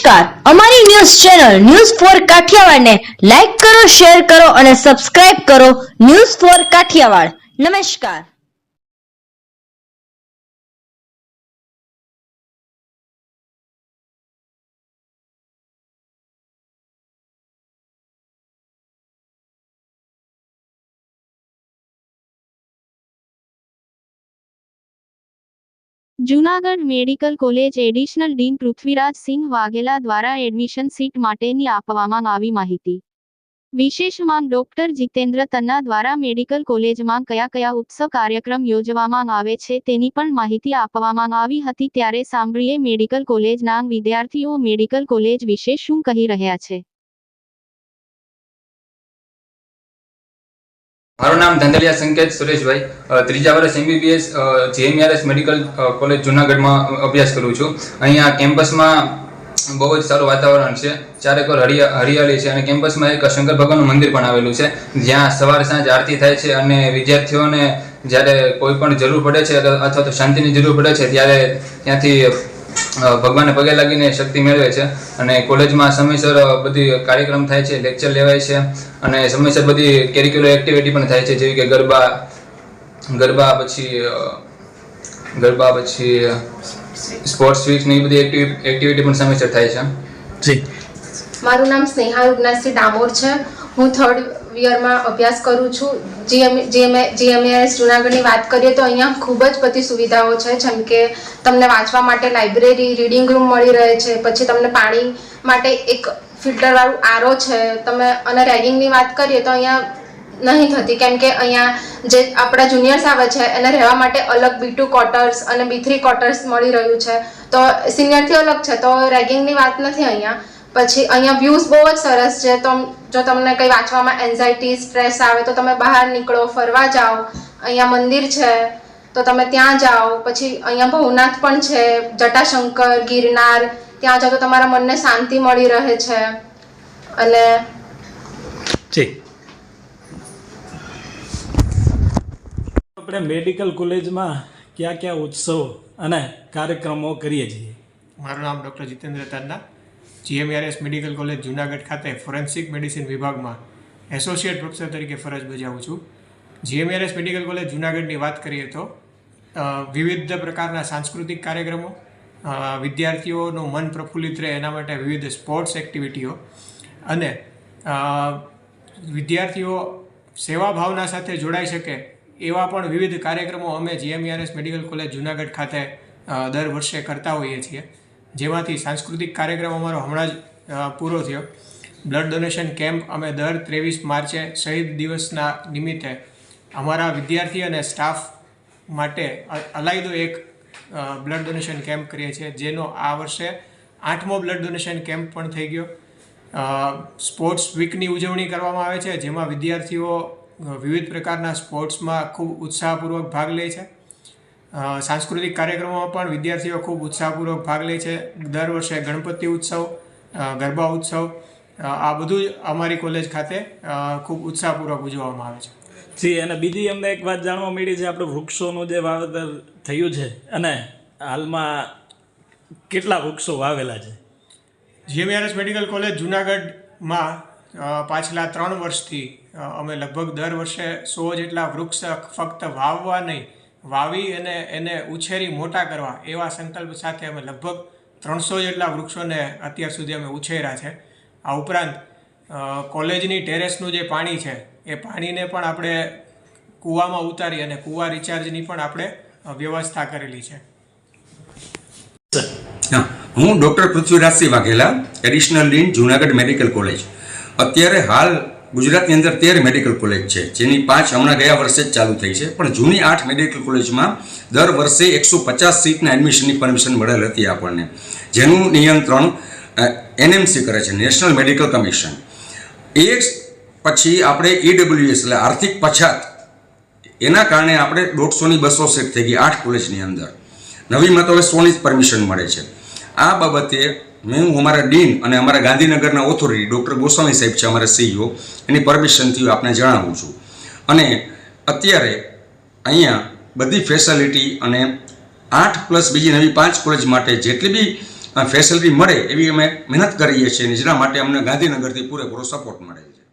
નમસ્કાર, અમારી news channel news for કાઠિયાવાડને લાઈક કરો, શેર કરો અને સબસ્ક્રાઇબ કરો. News for Kathiawad. નમસ્કાર. Junagadh medical college additional dean Prithviraj Singh Vaghela દ્વારા એડમિશન સીટ માટેની આપવામાં આવી માહિતી. વિશેષ માંગ ડોક્ટર જીતેન્દ્ર તન્ના દ્વારા મેડિકલ કોલેજમાં કયા ઉત્સવ કાર્યક્રમ યોજવામાં આવે છે તેની પણ માહિતી આપવામાં આવી હતી. ત્યારે સાંભળીએ મેડિકલ કોલેજના વિદ્યાર્થીઓ મેડિકલ કોલેજ વિશે શું કહી રહ્યા છે. મારું નામ ધંધલિયા સંકેત સુરેશભાઈ, ત્રીજા વર્ષ MBBS JMRS મેડિકલ કોલેજ જૂનાગઢમાં અભ્યાસ કરું છું. અહીંયા કેમ્પસમાં બહુ જ સારું વાતાવરણ છે, ચારેકોર હરિયાળી છે અને કેમ્પસમાં એક શંકર ભગવાનનું મંદિર પણ આવેલું છે, જ્યાં સવાર સાંજ આરતી થાય છે અને વિદ્યાર્થીઓને જ્યારે કોઈ પણ જરૂર પડે છે અથવા તો શાંતિની જરૂર પડે છે ત્યારે ત્યાંથી ભગવાનને પગે લાગીને શક્તિ મેળવે છે. અને કોલેજમાં સમયસર બધી કાર્યક્રમ થાય છે, લેક્ચર લેવાય છે અને સમયસર બધી કેરિક્યુલર એક્ટિવિટી પણ થાય છે, જેવી કે ગરબા પછી સ્પોર્ટ્સ વીક ને એ બધી એક્ટિવિટી પણ સમયસર થાય છે. જી, મારું નામ સ્નેહા યુગનાથસિંહ ડામોર છે. હું 3rd યરમાં અભ્યાસ કરું છું. JMRS જૂનાગઢની વાત કરીએ તો અહીંયા ખૂબ જ બધી સુવિધાઓ છે, જેમ કે તમને વાંચવા માટે લાઇબ્રેરી, રીડિંગ રૂમ મળી રહે છે, પછી તમને પાણી માટે એક ફિલ્ટરવાળું આરો છે. અને રેગિંગની વાત કરીએ તો અહીંયા નહીં થતી, કેમ કે અહીંયા જે આપણા જુનિયર્સ આવે છે એને રહેવા માટે અલગ B2 ક્વાર્ટર્સ અને B3 ક્વાર્ટર્સ મળી રહ્યું છે, તો સિનિયરથી અલગ છે, તો રેગિંગની વાત નથી અહીંયા. પછી અહીંયા વ્યૂઝ બહુ જ સરસ છે, તો જો તમને કંઈ વાંચવામાં એન્ઝાઇટી, સ્ટ્રેસ આવે તો તમે બહાર નીકળો, ફરવા જાઓ. અહીંયા મંદિર છે તો તમે ત્યાં જાઓ. પછી અહીંયા ભવનાથ પણ છે, જટાશંકર, ગિરનાર, ત્યાં જાઓ તો તમારા મનને શાંતિ મળી રહે છે. અને જી, આપણે મેડિકલ કોલેજમાં કયા ઉત્સવ અને કાર્યક્રમો કરીએ છીએ. મારું નામ doctor Jitendra Tanna, JMRS medical college Junagadh ખાતે ફોરેન્સિક મેડિસિન વિભાગમાં એસોસિએટ પ્રોફેસર તરીકે ફરજ બજાવું છું. JMRS મેડિકલ કોલેજ જૂનાગઢની વાત કરીએ તો વિવિધ પ્રકારના સાંસ્કૃતિક કાર્યક્રમો, વિદ્યાર્થીઓનું મન પ્રફુલ્લિત રહે એના માટે વિવિધ સ્પોર્ટ્સ એક્ટિવિટીઓ અને વિદ્યાર્થીઓ સેવા ભાવના સાથે જોડાઈ શકે એવા પણ વિવિધ કાર્યક્રમો અમે JMRS મેડિકલ કોલેજ જૂનાગઢ ખાતે દર વર્ષે કરતા હોઈએ છીએ. જેમાંથી સાંસ્કૃતિક કાર્યક્રમ અમારો હમણાં જ પૂરો થયો. બ્લડ ડોનેશન કેમ્પ અમે દર 23 માર્ચે શહીદ દિવસના નિમિત્તે અમારા વિદ્યાર્થી અને સ્ટાફ માટે અલાયદો એક બ્લડ ડોનેશન કેમ્પ કરીએ છીએ, જેનો આ વર્ષે 8મો બ્લડ ડોનેશન કેમ્પ પણ થઈ ગયો. સ્પોર્ટ્સ વીકની ઉજવણી કરવામાં આવે છે, જેમાં વિદ્યાર્થીઓ વિવિધ પ્રકારના સ્પોર્ટ્સમાં ખૂબ ઉત્સાહપૂર્વક ભાગ લે છે. સાંસ્કૃતિક કાર્યક્રમોમાં પણ વિદ્યાર્થીઓ ખૂબ ઉત્સાહપૂર્વક ભાગ લે છે. દર વર્ષે ગણપતિ ઉત્સવ, ગરબા ઉત્સવ, આ બધું જ અમારી કોલેજ ખાતે ખૂબ ઉત્સાહપૂર્વક ઉજવવામાં આવે છે. જી, અને બીજી અમને એક વાત જાણવા મળી છે, આપણે વૃક્ષોનું જે વાવેતર થયું છે અને હાલમાં કેટલા વૃક્ષો વાવેલા છે. JMRS મેડિકલ કોલેજ જૂનાગઢમાં પાછલા 3 વર્ષથી અમે લગભગ દર વર્ષે 100 જેટલા વૃક્ષ ફક્ત વાવવા નહીં, વાવી અને એને ઉછેરી મોટા કરવા એવા સંકલ્પ સાથે અમે લગભગ 300 જેટલા વૃક્ષોને અત્યાર સુધી અમે ઉછેર્યા છે. આ ઉપરાંત કોલેજની ટેરેસનું જે પાણી છે એ પાણીને પણ આપણે કૂવામાં ઉતારી અને કૂવા રિચાર્જની પણ આપણે વ્યવસ્થા કરેલી છે. હું doctor Prithvirajsinh Vaghela, additional dean Junagadh medical college. અત્યારે હાલ ગુજરાતની અંદર 13 મેડિકલ કોલેજ છે, જેની 5 હમણાં ગયા વર્ષે જ ચાલુ થઈ છે, પણ જૂની 8 મેડિકલ કોલેજમાં દર વર્ષે 150 સીટના એડમિશનની પરમિશન મળેલ હતી આપણને, જેનું નિયંત્રણ NMC કરે છે, નેશનલ મેડિકલ કમિશન. એ પછી આપણે EWS એટલે આર્થિક પછાત, એના કારણે આપણે 150ની 200 સીટ થઈ ગઈ 8 કોલેજની અંદર. નવીમાં તો હવે 100ની જ પરમિશન મળે છે. આ બાબતે હું અમારા ડીન અને અમારા ગાંધીનગરના ઓથોરિટી ડૉક્ટર ગોસ્વામી સાહેબ છે, અમારા CEO, એની પરમિશનથી આપને જણાવું છું. અને અત્યારે અહીંયા બધી ફેસિલિટી અને 8+ બીજી નવી 5 કોલેજ માટે જેટલી બી ફેસિલિટી મળે એવી અમે મહેનત કરીએ છીએ અને જેના માટે અમને ગાંધીનગરથી પૂરેપૂરો સપોર્ટ મળે છે.